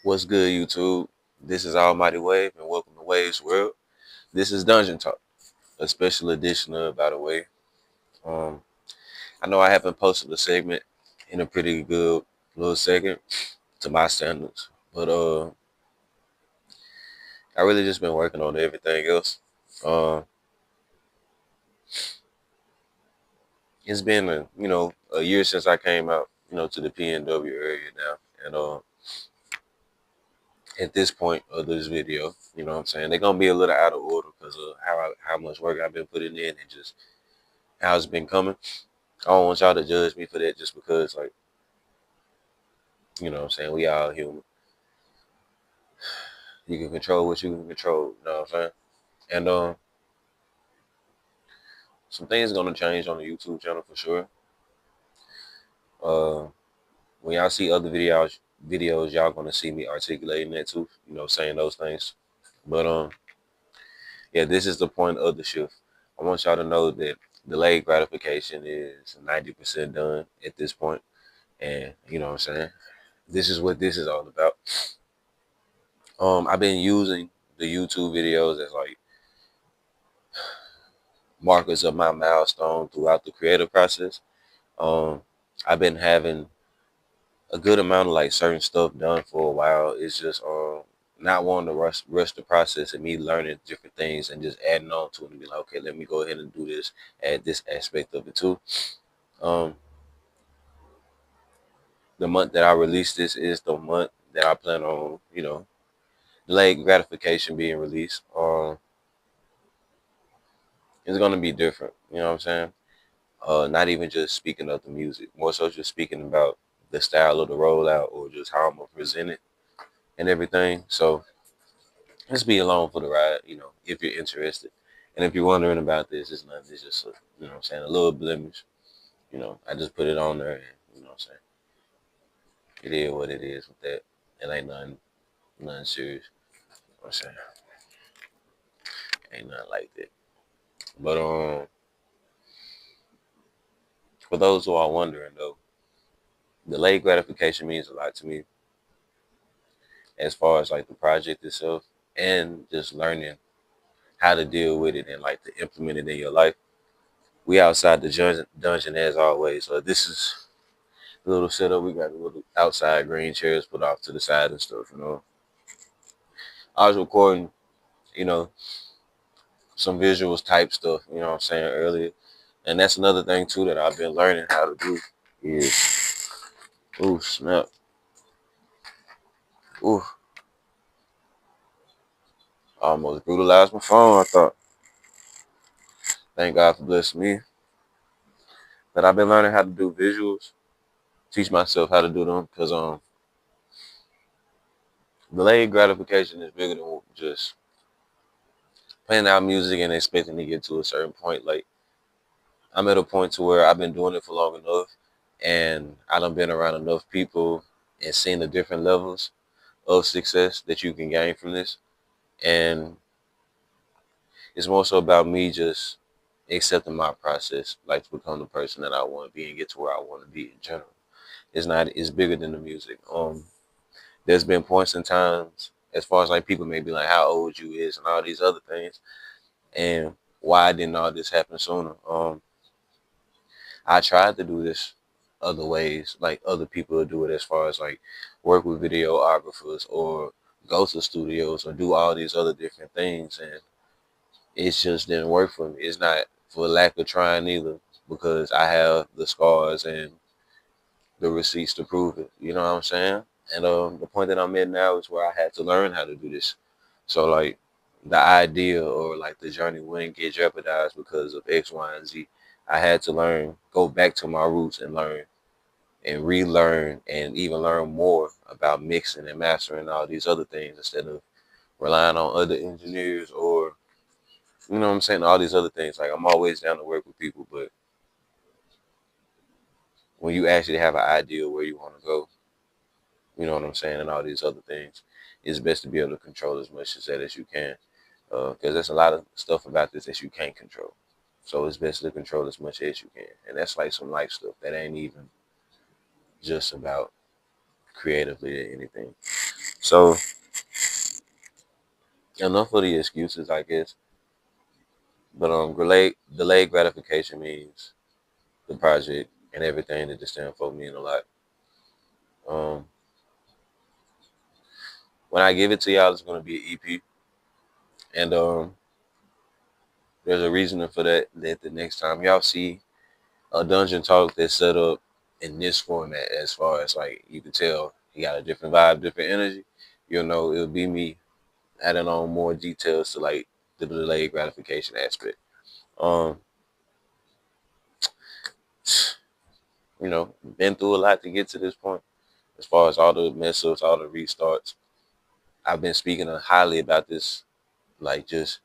What's good, YouTube? This is Almighty Wave, and welcome to Wave's World. This is Dungeon Talk, a special edition of By the Way. Um, I know I haven't posted a segment in a pretty good little second to my standards, but I really just been working on everything else. Uh, it's been a year since I came out, to the PNW area now, and at this point of this video, what I'm saying, they're gonna be a little out of order because of how much work I've been putting in and just how it's been coming. I don't want y'all to judge me for that just because, like, what I'm saying, we all human. You can control what you can control, you know what I'm saying? And some things gonna change on the YouTube channel for sure. Uh when y'all see other videos, y'all gonna see me articulating that too, saying those things. But yeah, this is the point of the shift. I want y'all to know that delayed gratification is 90% done at this point. And you know what I'm saying? This is what this is all about. I've been using the YouTube videos as like markers of my milestone throughout the creative process. Um, I've been having a good amount of like certain stuff done for a while. It's just not wanting to rush the process and me learning different things and just adding on to it and be like, okay, let me go ahead and do this, add this aspect of it too. Um, the month that I release this is the month that I plan on, delayed gratification being released. It's gonna be different. You know what I'm saying? Not even just speaking of the music, more so just speaking about the style of the rollout or just how I'm gonna present it and everything. So just be along for the ride, if you're interested. And if you're wondering about this, it's nothing. It's just, what I'm saying, a little blemish. I just put it on there, and what I'm saying, it is what it is with that. It ain't nothing serious. You know what I'm saying, ain't nothing like that. But for those who are wondering though, delayed gratification means a lot to me as far as like the project itself and just learning how to deal with it and like to implement it in your life. We outside the dungeon as always. So this is a little setup. We got a little outside green chairs put off to the side and stuff. I was recording, you know, some visuals type stuff, what I'm saying, earlier. And that's another thing too that I've been learning how to do is, ooh, snap. Ooh, I almost brutalized my phone, I thought. Thank God for blessing me. But I've been learning how to do visuals, teach myself how to do them, because delayed gratification is bigger than just playing out music and expecting to get to a certain point. Like, I'm at a point to where I've been doing it for long enough, and I done been around enough people and seen the different levels of success that you can gain from this. And it's more so about me just accepting my process, like to become the person that I want to be and get to where I want to be in general. It's bigger than the music. There's been points and times as far as like people may be like how old you is and all these other things and why didn't all this happen sooner. I tried to do this other ways, like other people would do it, as far as like work with videographers or go to studios or do all these other different things, and it just didn't work for me. It's not for lack of trying either, because I have the scars and the receipts to prove it. You know what I'm saying? And the point that I'm in now is where I had to learn how to do this. So like the idea or like the journey wouldn't get jeopardized because of X, Y, and Z. I had to learn, go back to my roots and learn and relearn and even learn more about mixing and mastering all these other things instead of relying on other engineers or, you know what I'm saying, all these other things. Like, I'm always down to work with people, but when you actually have an idea where you want to go, you know what I'm saying, and all these other things, it's best to be able to control as much of that as you can, because there's a lot of stuff about this that you can't control. So it's best to control as much as you can, and that's like some life stuff that ain't even just about creatively or anything. So enough of the excuses, I guess. But delayed gratification means the project and everything that it stands for mean a lot. Um, when I give it to y'all, it's gonna be an EP, and there's a reasoning for that. That the next time y'all see a dungeon talk that's set up in this format, as far as like you can tell, he got a different vibe, different energy. You'll know it'll be me adding on more details to like the delayed gratification aspect. Um, been through a lot to get to this point. As far as all the mess ups, all the restarts, I've been speaking highly about this, like just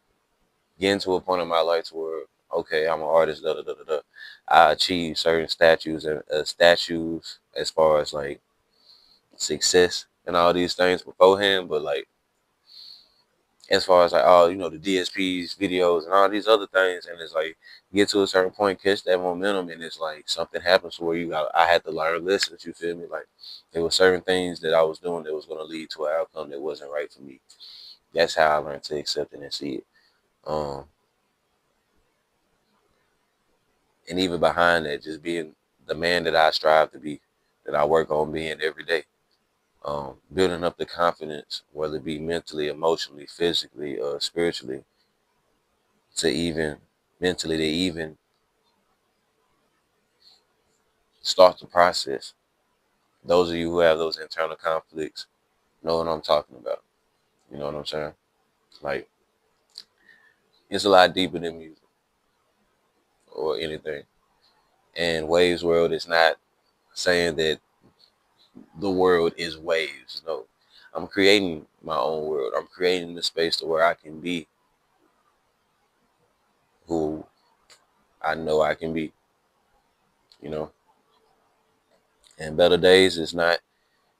getting to a point in my life where okay, I'm an artist. Da da da da da. I achieved certain statues as far as like success and all these things beforehand, but like as far as like the DSPs, videos, and all these other things, and it's like get to a certain point, catch that momentum, and it's like something happens where I had to learn lessons. You feel me? Like there were certain things that I was doing that was going to lead to an outcome that wasn't right for me. That's how I learned to accept it and see it. Um, and even behind that, just being the man that I strive to be, that I work on being every day. Building up the confidence, whether it be mentally, emotionally, physically, spiritually, to even mentally, to even start the process. Those of you who have those internal conflicts know what I'm talking about. You know what I'm saying? Like, it's a lot deeper than music or anything. And Waves World is not saying that the world is waves. No, I'm creating my own world. I'm creating the space to where I can be who I know I can be, you know. And Better Days is not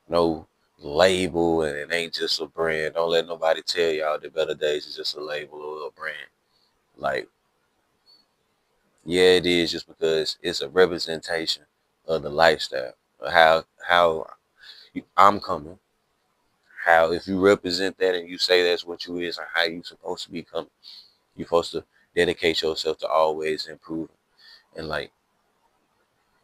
no label and it ain't just a brand. Don't let nobody tell y'all that Better Days is just a label or a brand. Like, yeah, it is just because it's a representation of the lifestyle. Of how I'm coming. How if you represent that and you say that's what you is and how you supposed to be coming. You're supposed to dedicate yourself to always improving. And like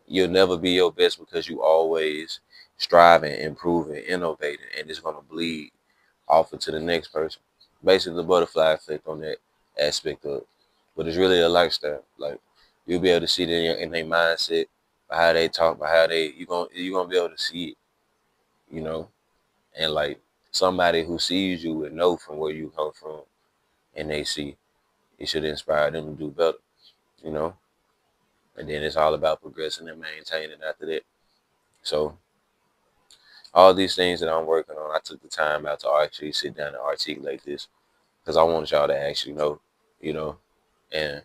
you'll never be your best because you always striving, improving, innovating, and it's gonna bleed off into the next person. Basically the butterfly effect on that aspect of it. But it's really a lifestyle. Like you'll be able to see it in their mindset, by how they talk, by how they you gonna be able to see it, you know? And like somebody who sees you would know from where you come from and they see it should inspire them to do better, you know? And then it's all about progressing and maintaining after that. So all these things that I'm working on, I took the time out to actually sit down and articulate this because I want y'all to actually know, you know. And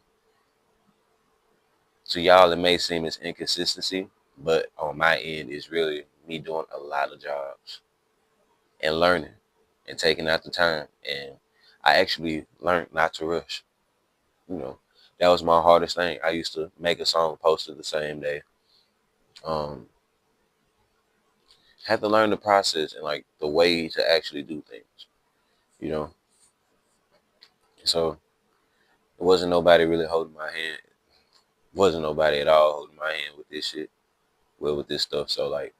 to y'all, it may seem as inconsistency, but on my end, it's really me doing a lot of jobs and learning and taking out the time. And I actually learned not to rush. You know, that was my hardest thing. I used to make a song, post it the same day. Um, had to learn the process and like the way to actually do things. You know, so it wasn't nobody really holding my hand. Wasn't nobody at all holding my hand with this shit. Well, with this stuff. So like,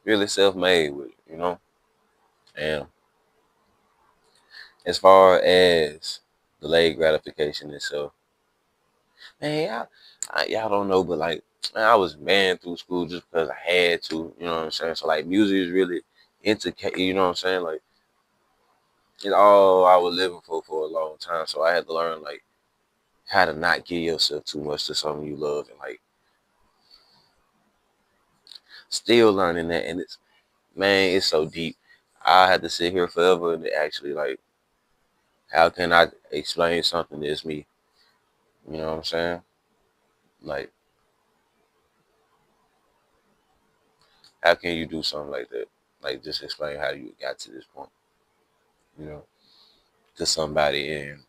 really self-made with it. You know, and as far as delayed gratification itself, man, y'all don't know, but like, man, I was banned through school just because I had to. You know what I'm saying? So like, music is really intricate. You know what I'm saying? Like, it's all I was living for a long time. So I had to learn like how to not give yourself too much to something you love, and like still learning that. And it's man, it's so deep. I had to sit here forever and actually like, how can I explain something that's me? You know what I'm saying? Like, how can you do something like that? Like, just explain how you got to this point, you know, to somebody in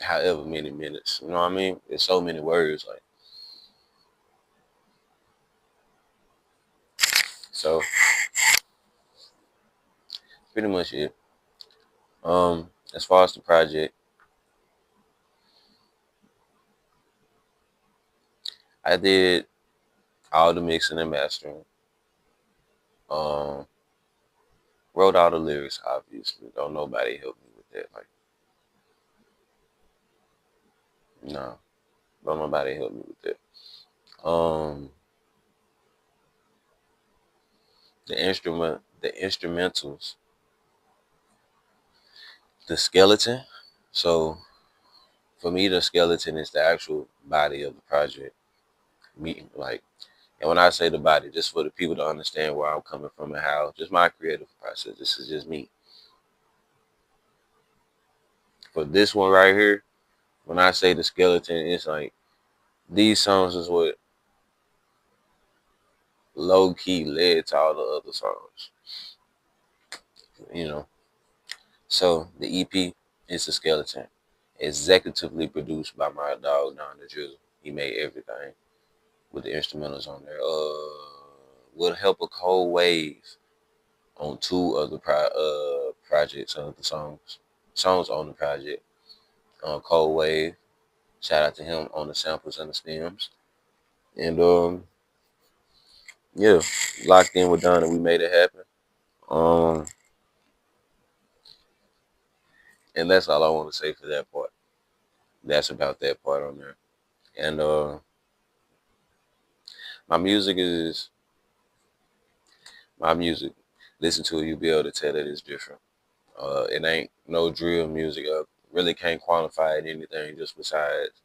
however many minutes. You know what I mean? There's so many words. Like, So pretty much it. As far as the project, I did all the mixing and mastering. Um, wrote all the lyrics, obviously. Don't nobody help me with that. Like, no, don't nobody help me with that. The instrumentals, the skeleton. So for me, the skeleton is the actual body of the project. Me, like, and when I say the body, just for the people to understand where I'm coming from and how, just my creative process. This is just me. For this one right here, when I say the skeleton, it's like these songs is what low key led to all the other songs. You know, so the EP is the skeleton, executively produced by my dog Don the Drizzle. He made everything with the instrumentals on there. Would help a cold wave on two of the projects of the songs on the project. Cold wave. Shout out to him on the samples and the stems. And yeah, locked in with Don and we made it happen. Um, and that's all I want to say for that part. That's about that part on there. And my music is my music. Listen to it, you'll be able to tell that it's different. It ain't no drill music. I really can't quantify it anything just besides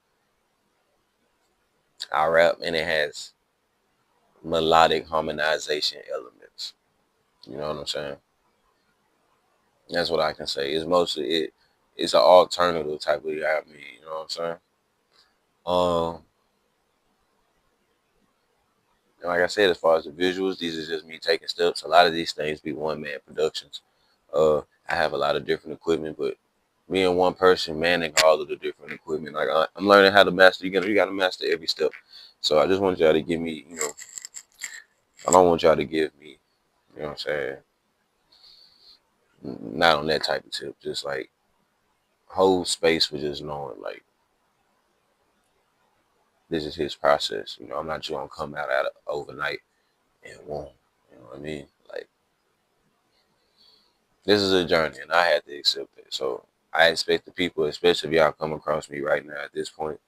I rap and it has melodic harmonization elements. You know what I'm saying? That's what I can say. It's mostly it. It's an alternative type of rap. You know what I'm saying? Um, and like I said, as far as the visuals, these are just me taking steps. A lot of these things be one man productions. I have a lot of different equipment, but me and one person manning all of the different equipment. Like I'm learning how to master. You got to master every step. So I just want y'all to give me, I don't want y'all to give me, you know what I'm saying, not on that type of tip. Just like whole space for just knowing like this is his process. I'm not just gonna come out at it overnight and won't. You know what I mean? Like this is a journey, and I had to accept it. So I expect the people, especially if y'all come across me right now at this point,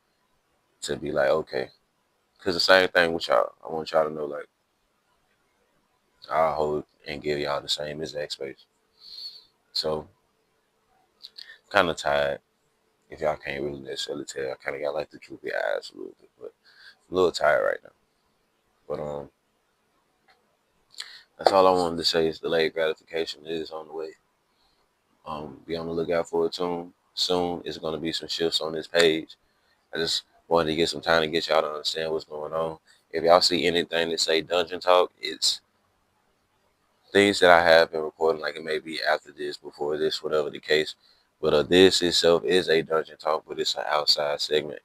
to be like, okay, because the same thing with y'all. I want y'all to know like I'll hold and give y'all the same exact space. So kind of tired. If y'all can't really necessarily tell, I kind of got like the droopy eyes a little bit, but a little tired right now. But that's all I wanted to say is delayed gratification is on the way. Be on the lookout for it soon. It's gonna be some shifts on this page. I just wanted to get some time to get y'all to understand what's going on. If y'all see anything that say dungeon talk, it's things that I have been recording. Like it may be after this, before this, whatever the case. But this itself is a dungeon talk, but it's an outside segment,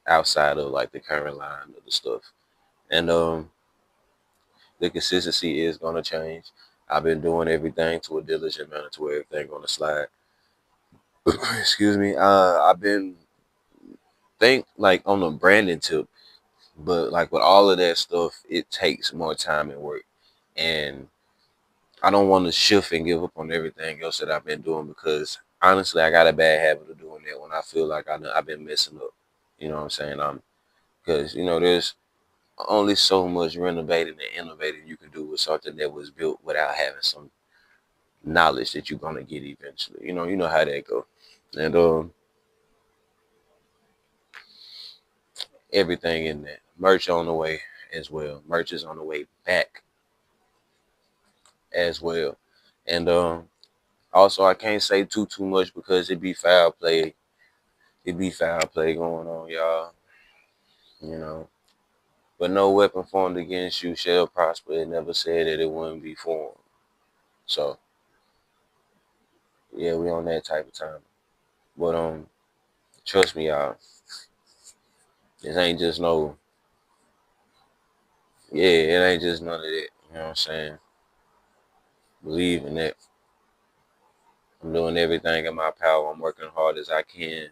outside of like the current line of the stuff. And the consistency is gonna change. I've been doing everything to a diligent manner to where everything gonna slide. Excuse me. I've been think like on the branding tip, but like with all of that stuff, it takes more time and work. And I don't want to shift and give up on everything else that I've been doing because honestly, I got a bad habit of doing that when I feel like I've been messing up. You know what I'm saying? Because there's only so much renovating and innovating you can do with something that was built without having some knowledge that you're gonna get eventually. You know how that go. And everything in that. Merch on the way as well. Merch is on the way back as well. And also I can't say too much because it be foul play. It be foul play going on, y'all. You know. But no weapon formed against you shall prosper. It never said that it wouldn't be formed. So yeah, we on that type of time. But trust me, y'all. This ain't just no, yeah, it ain't just none of that. You know what I'm saying? Believe in it. I'm doing everything in my power. I'm working hard as I can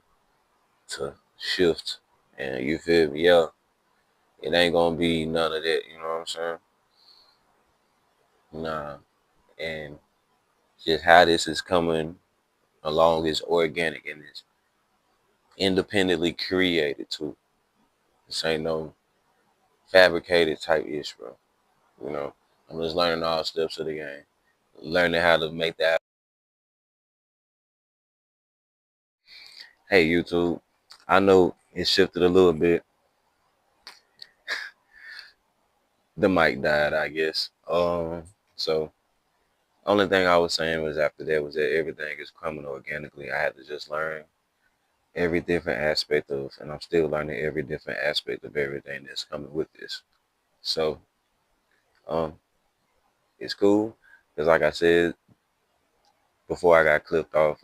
to shift. And you feel me? Yeah. It ain't gonna be none of that, you know what I'm saying? Nah. And just how this is coming along is organic and it's independently created too. This ain't no fabricated type ish, bro. You know, I'm just learning all steps of the game. Learning how to make that. Hey, YouTube. I know it shifted a little bit. The mic died, I guess. So only thing I was saying was after that was that everything is coming organically. I had to just learn every different aspect of, and I'm still learning every different aspect of everything that's coming with this. So, um, it's cool because, like I said before, I got clipped off.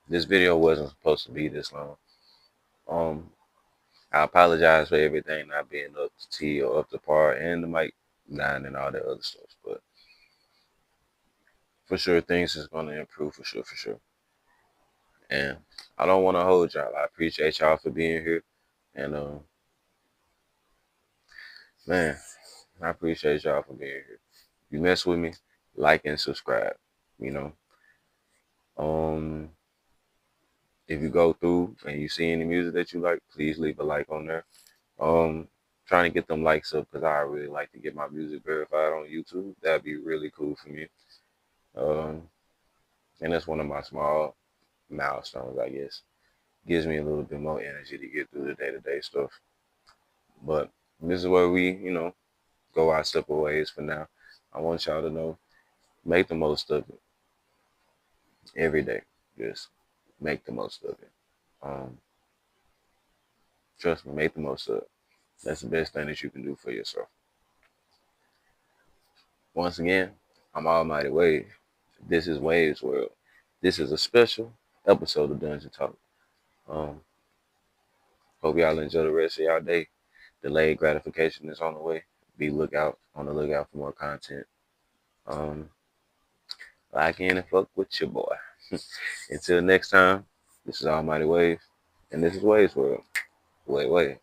This video wasn't supposed to be this long. Um, I apologize for everything not being up to T or up to par, and the mic dying and all that other stuff. But for sure, things is gonna improve for sure, for sure. And I don't want to hold y'all. I appreciate y'all for being here, and man, I appreciate y'all for being here. If you mess with me, like and subscribe. You know, if you go through and you see any music that you like, please leave a like on there. Trying to get them likes up because I really like to get my music verified on YouTube. That'd be really cool for me. Um, and that's one of my small milestones, I guess. Gives me a little bit more energy to get through the day-to-day stuff. But this is where we, go our separate ways for now. I want y'all to know, make the most of it every day. Just make the most of it. Um, Trust me, make the most of it. That's the best thing that you can do for yourself. Once again, I'm Almighty Wave. This is Waves World. This is a special episode of Dungeon Talk. Um, Hope y'all enjoy the rest of y'all day. Delayed gratification is on the way. Be on the lookout for more content. Like in and fuck with your boy. Until next time, this is Almighty Wave, and this is Waves World. Wait.